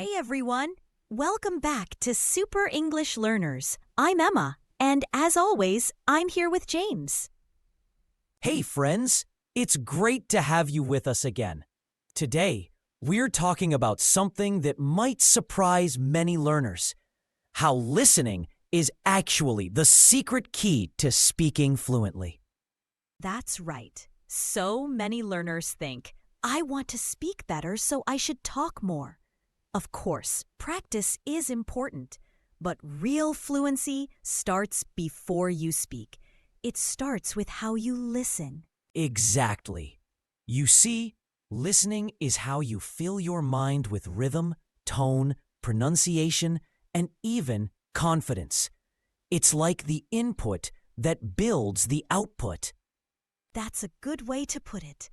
Hey everyone! Welcome back to Super English Learners. I'm Emma, and as always, I'm here with James. Hey friends! It's great to have you with us again. Today, we're talking about something that might surprise many learners: how listening is actually the secret key to speaking fluently. That's right. So many learners think, I want to speak better, so I should talk more. Of course, practice is important, but real fluency starts before you speak. It starts with how you listen. Exactly. You see, listening is how you fill your mind with rhythm, tone, pronunciation, and even confidence. It's like the input that builds the output. That's a good way to put it.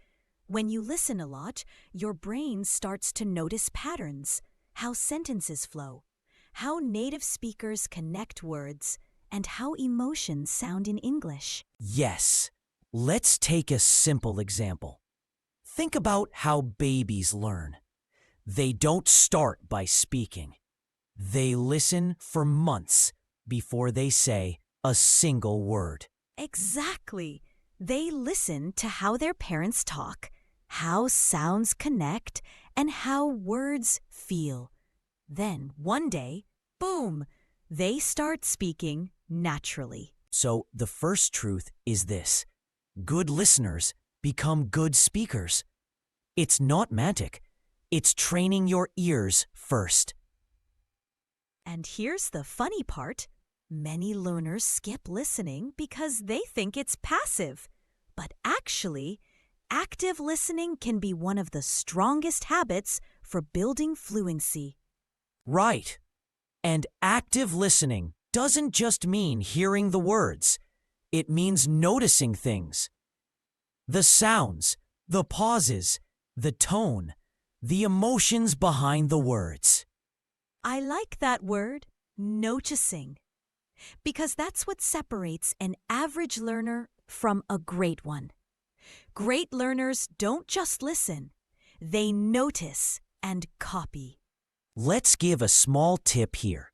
When you listen a lot, your brain starts to notice patterns, how sentences flow, how native speakers connect words, and how emotions sound in English. Yes. Let's take a simple example. Think about how babies learn. They don't start by speaking. They listen for months before they say a single word. Exactly. They listen to how their parents talk, how sounds connect, and how words feel. Then, one day, boom, they start speaking naturally. So the first truth is this: good listeners become good speakers. It's not magic. It's training your ears first. And here's the funny part. Many learners skip listening because they think it's passive. But actually, active listening can be one of the strongest habits for building fluency. Right. And active listening doesn't just mean hearing the words. It means noticing things. The sounds, the pauses, the tone, the emotions behind the words. I like that word, noticing, because that's what separates an average learner from a great one. Great learners don't just listen, they notice and copy. Let's give a small tip here.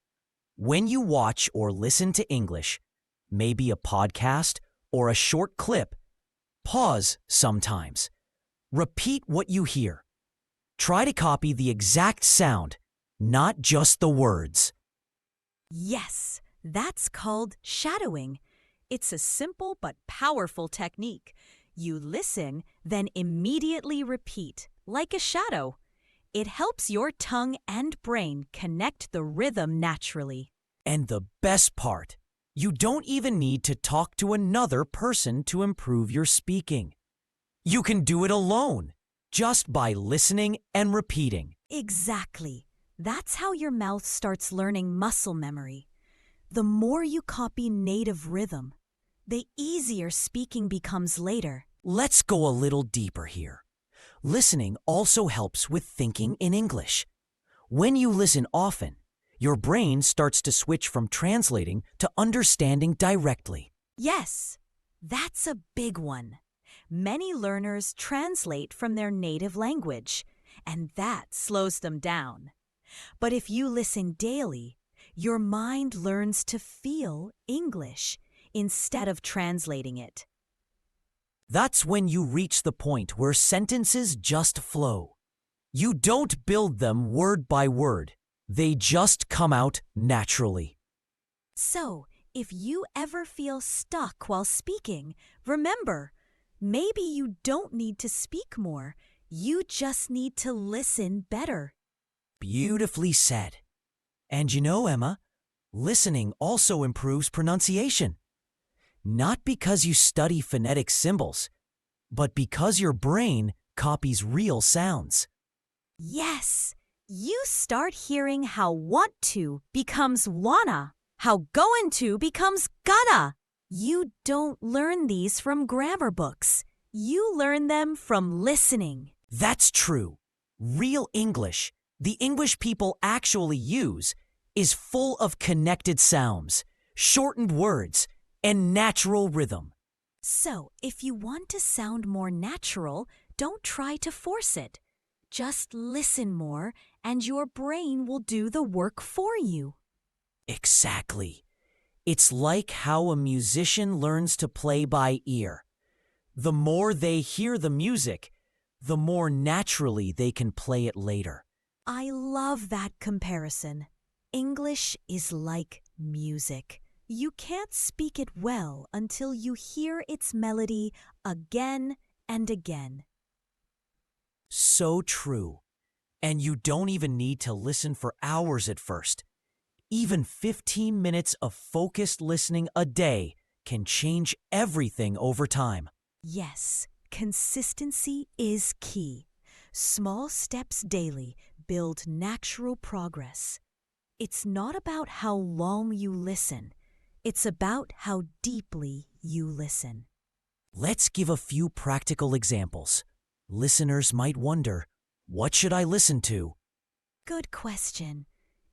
When you watch or listen to English, maybe a podcast or a short clip, pause sometimes. Repeat what you hear. Try to copy the exact sound, not just the words. Yes, that's called shadowing. It's a simple but powerful technique. You listen, then immediately repeat, like a shadow. It helps your tongue and brain connect the rhythm naturally. And the best part, you don't even need to talk to another person to improve your speaking. You can do it alone, just by listening and repeating. Exactly. That's how your mouth starts learning muscle memory. The more you copy native rhythm, the easier speaking becomes later. Let's go a little deeper here. Listening also helps with thinking in English. When you listen often, your brain starts to switch from translating to understanding directly. Yes, that's a big one. Many learners translate from their native language, and that slows them down. But if you listen daily, your mind learns to feel English instead of translating it. That's when you reach the point where sentences just flow. You don't build them word by word. They just come out naturally. So, if you ever feel stuck while speaking, remember, maybe you don't need to speak more. You just need to listen better. Beautifully said. And you know, Emma, listening also improves pronunciation. Not because you study phonetic symbols, but because your brain copies real sounds. Yes, you start hearing how want to becomes wanna, how going to becomes gonna. You don't learn these from grammar books. You learn them from listening. That's true. Real English, the English people actually use, is full of connected sounds, shortened words, and natural rhythm. So, if you want to sound more natural, don't try to force it. Just listen more, and your brain will do the work for you. Exactly. It's like how a musician learns to play by ear. The more they hear the music, the more naturally they can play it later. I love that comparison. English is like music. You can't speak it well until you hear its melody again and again. So true. And you don't even need to listen for hours at first. Even 15 minutes of focused listening a day can change everything over time. Yes, consistency is key. Small steps daily build natural progress. It's not about how long you listen. It's about how deeply you listen. Let's give a few practical examples. Listeners might wonder, what should I listen to? Good question.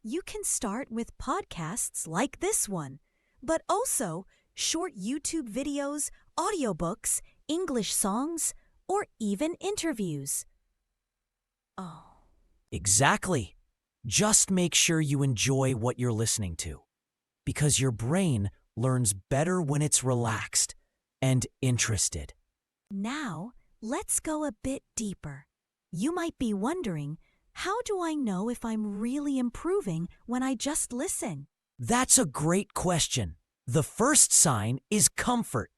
You can start with podcasts like this one, but also short YouTube videos, audiobooks, English songs, or even interviews. Oh. Exactly. Just make sure you enjoy what you're listening to, because your brain learns better when it's relaxed and interested. Now, let's go a bit deeper. You might be wondering, how do I know if I'm really improving when I just listen? That's a great question. The first sign is comfort.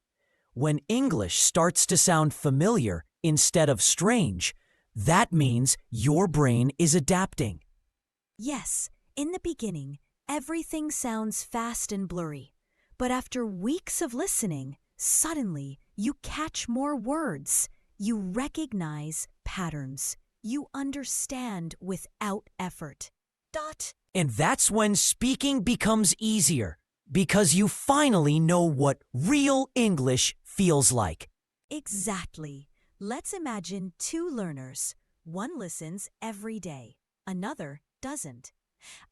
When English starts to sound familiar instead of strange, that means your brain is adapting. Yes, in the beginning, everything sounds fast and blurry. But after weeks of listening, suddenly you catch more words. You recognize patterns. You understand without effort. And that's when speaking becomes easier, because you finally know what real English feels like. Exactly. Let's imagine two learners. One listens every day, another doesn't.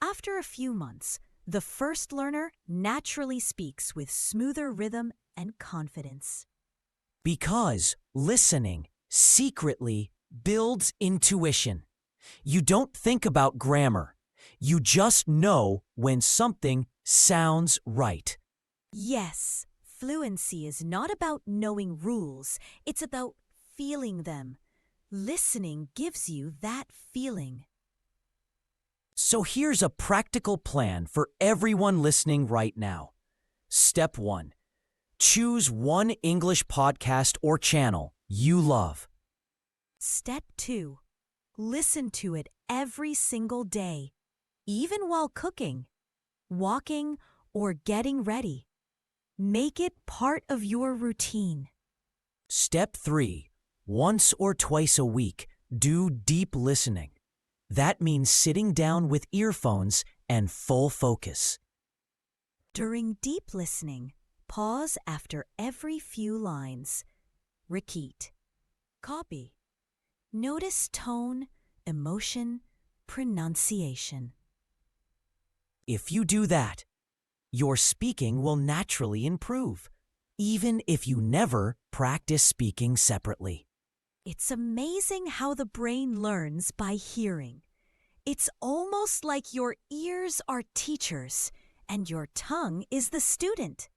After a few months, the first learner naturally speaks with smoother rhythm and confidence. Because listening secretly builds intuition. You don't think about grammar. You just know when something sounds right. Yes, fluency is not about knowing rules, it's about feeling them. Listening gives you that feeling. So here's a practical plan for everyone listening right now. Step 1. Choose one English podcast or channel you love. Step 2. Listen to it every single day, even while cooking, walking, or getting ready. Make it part of your routine. Step 3. Once or twice a week, do deep listening. That means sitting down with earphones and full focus. During deep listening, pause after every few lines. Repeat. Copy. Notice tone, emotion, pronunciation. If you do that, your speaking will naturally improve, even if you never practice speaking separately. It's amazing how the brain learns by hearing. It's almost like your ears are teachers and your tongue is the student.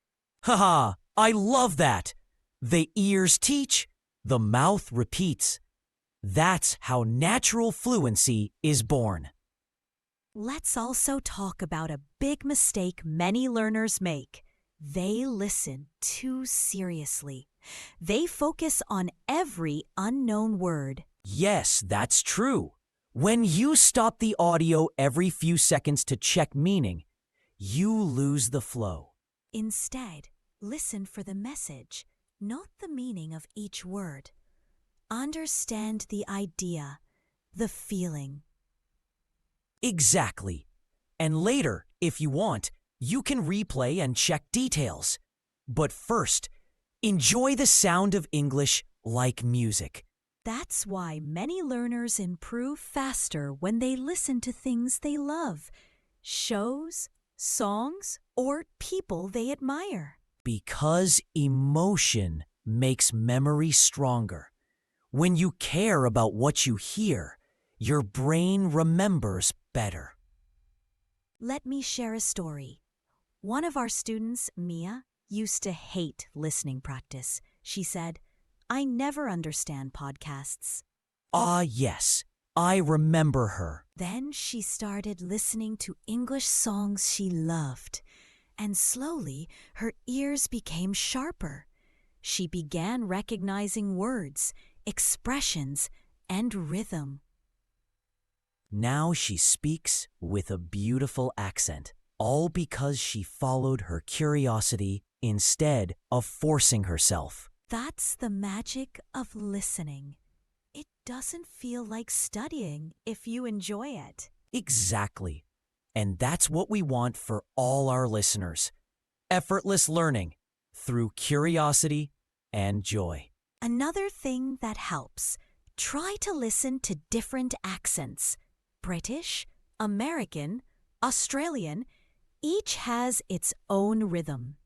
Haha, I love that! The ears teach, the mouth repeats. That's how natural fluency is born. Let's also talk about a big mistake many learners make. They listen too seriously. They focus on every unknown word. Yes, that's true. When you stop the audio every few seconds to check meaning, you lose the flow. Instead, listen for the message, not the meaning of each word. Understand the idea, the feeling. Exactly. And later, if you want, you can replay and check details. But first, enjoy the sound of English like music. That's why many learners improve faster when they listen to things they love, shows, songs, or people they admire. Because emotion makes memory stronger. When you care about what you hear, your brain remembers better. Let me share a story. One of our students, Mia, used to hate listening practice. She said, "I never understand podcasts." Ah, yes, I remember her. Then she started listening to English songs she loved, and slowly her ears became sharper. She began recognizing words, expressions, and rhythm. Now she speaks with a beautiful accent, all because she followed her curiosity instead of forcing herself. That's the magic of listening. It doesn't feel like studying if you enjoy it. Exactly. And that's what we want for all our listeners. Effortless learning through curiosity and joy. Another thing that helps, try to listen to different accents. British, American, Australian, each has its own rhythm.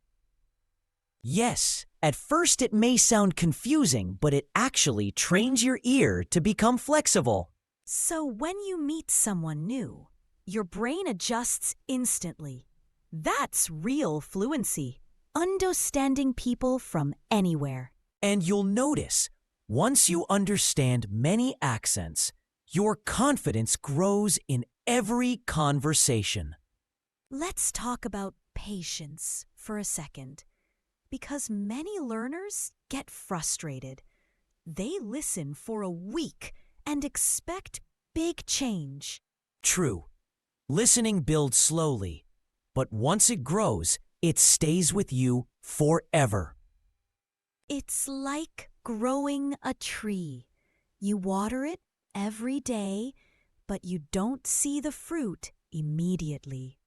Yes, at first it may sound confusing, but it actually trains your ear to become flexible. So when you meet someone new, your brain adjusts instantly. That's real fluency, understanding people from anywhere. And you'll notice, once you understand many accents, your confidence grows in every conversation. Let's talk about patience for a second, because many learners get frustrated. They listen for a week and expect big change. True, listening builds slowly, but once it grows, it stays with you forever. It's like growing a tree. You water it every day, but you don't see the fruit immediately.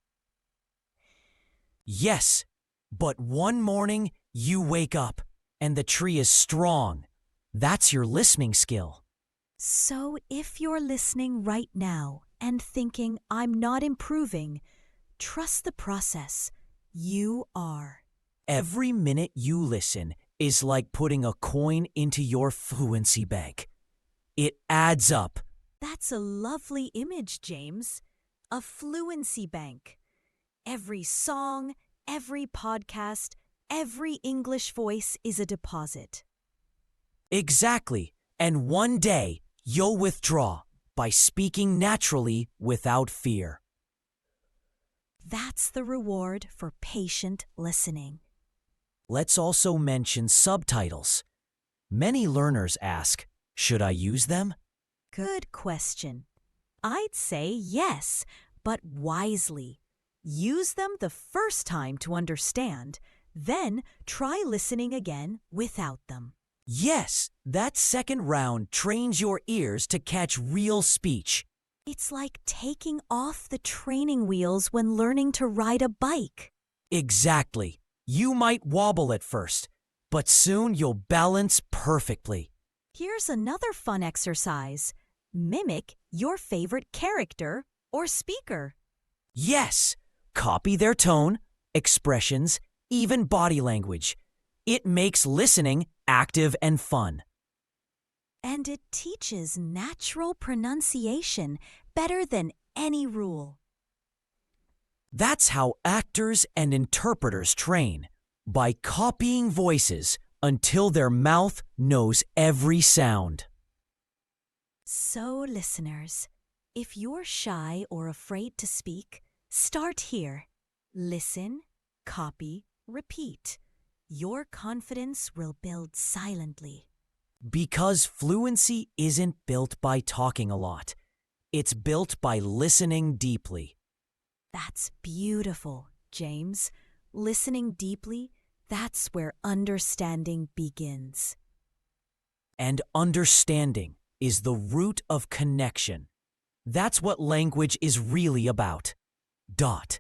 Yes, but one morning you wake up and the tree is strong. That's your listening skill. So if you're listening right now and thinking, "I'm not improving," trust the process. You are. Every minute you listen is like putting a coin into your fluency bank. It adds up. That's a lovely image, James. A fluency bank. Every song, every podcast, every English voice is a deposit. Exactly. And one day you'll withdraw by speaking naturally without fear. That's the reward for patient listening. Let's also mention subtitles. Many learners ask, should I use them? Good question. I'd say yes, but wisely. Use them the first time to understand, then try listening again without them. Yes, that second round trains your ears to catch real speech. It's like taking off the training wheels when learning to ride a bike. Exactly. You might wobble at first, but soon you'll balance perfectly. Here's another fun exercise. Mimic your favorite character or speaker. Yes, copy their tone, expressions, even body language. It makes listening active and fun. And it teaches natural pronunciation better than any rule. That's how actors and interpreters train, by copying voices until their mouth knows every sound. So, listeners, if you're shy or afraid to speak, start here. Listen, copy, repeat. Your confidence will build silently. Because fluency isn't built by talking a lot. It's built by listening deeply. That's beautiful, James. Listening deeply, that's where understanding begins. And understanding is the root of connection. That's what language is really about. Dot.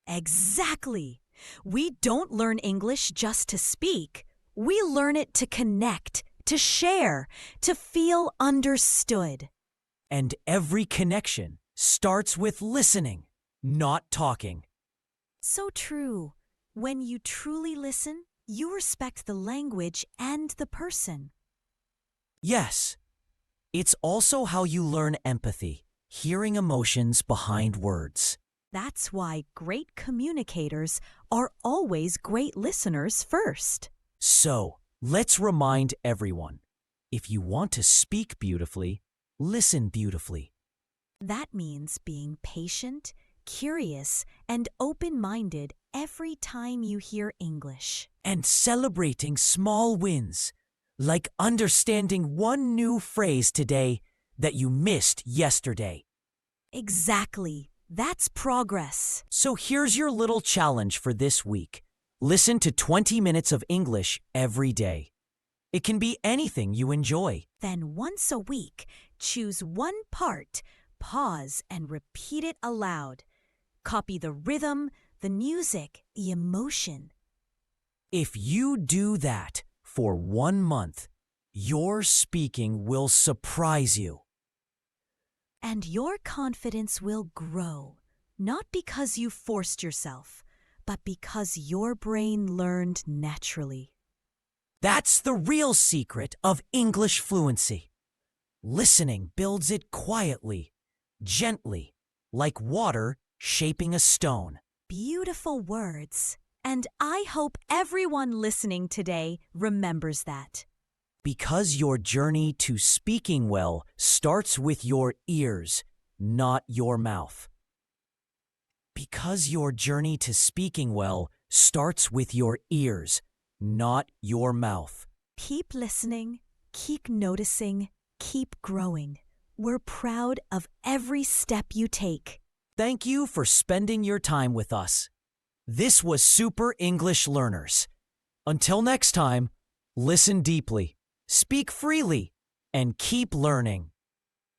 Exactly. We don't learn English just to speak. We learn it to connect, to share, to feel understood. And every connection starts with listening, not talking. So true. When you truly listen, you respect the language and the person. Yes. It's also how you learn empathy, hearing emotions behind words. That's why great communicators are always great listeners first. So, let's remind everyone, if you want to speak beautifully, listen beautifully. That means being patient, curious, and open-minded every time you hear English. And celebrating small wins, like understanding one new phrase today that you missed yesterday. Exactly. That's progress. So here's your little challenge for this week. Listen to 20 minutes of English every day. It can be anything you enjoy. Then once a week, choose one part, pause, and repeat it aloud. Copy the rhythm, the music, the emotion. If you do that for 1 month, your speaking will surprise you. And your confidence will grow, not because you forced yourself, but because your brain learned naturally. That's the real secret of English fluency. Listening builds it quietly, gently, like water shaping a stone. Beautiful words. And I hope everyone listening today remembers that. Because your journey to speaking well starts with your ears, not your mouth. Because your journey to speaking well starts with your ears, not your mouth. Keep listening, keep noticing, keep growing. We're proud of every step you take. Thank you for spending your time with us. This was Super English Learners. Until next time, listen deeply, speak freely, and keep learning.